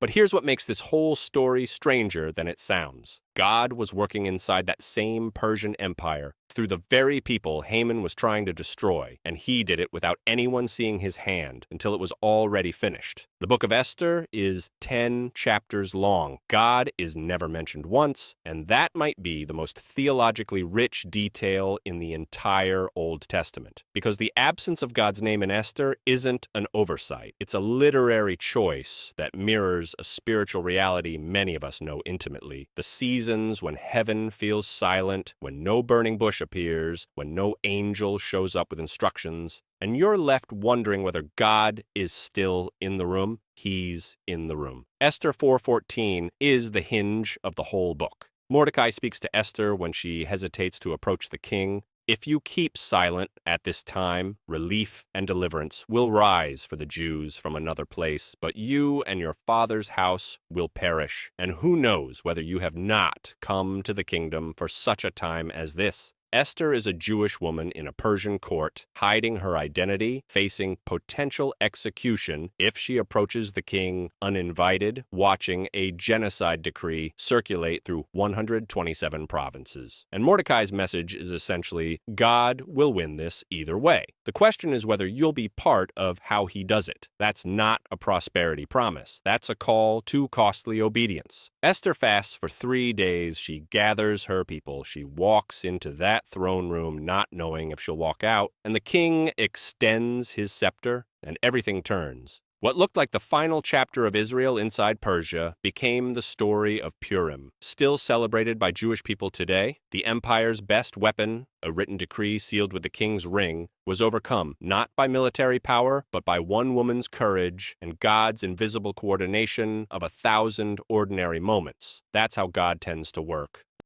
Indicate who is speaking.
Speaker 1: But here's what makes this whole story stranger than it sounds. God was working inside that same Persian Empire through the very people Haman was trying to destroy, and he did it without anyone seeing his hand until it was already finished. The book of Esther is 10 chapters long. God is never mentioned once, and that might be the most theologically rich detail in the entire Old Testament. Because the absence of God's name in Esther isn't an oversight. It's a literary choice that mirrors a spiritual reality many of us know intimately. The seasons when heaven feels silent, when no burning bush appears, when no angel shows up with instructions, and you're left wondering whether God is still in the room. He's in the room. Esther 4:14 is the hinge of the whole book. Mordecai speaks to Esther when she hesitates to approach the king. If you keep silent at this time, relief and deliverance will rise for the Jews from another place, but you and your father's house will perish. And who knows whether you have not come to the kingdom for such a time as this? Esther is a Jewish woman in a Persian court, hiding her identity, facing potential execution if she approaches the king uninvited, watching a genocide decree circulate through 127 provinces. And Mordecai's message is essentially, God will win this either way. The question is whether you'll be part of how he does it. That's not a prosperity promise. That's a call to costly obedience. Esther fasts for 3 days. She gathers her people. She walks into that throne room not knowing if she'll walk out, and the king extends his scepter, and everything turns. What looked like the final chapter of Israel inside Persia became the story of Purim, still celebrated by Jewish people today. The empire's best weapon, a written decree sealed with the king's ring, was overcome not by military power, but by one woman's courage and God's invisible coordination of 1,000 ordinary moments. That's how God tends to work.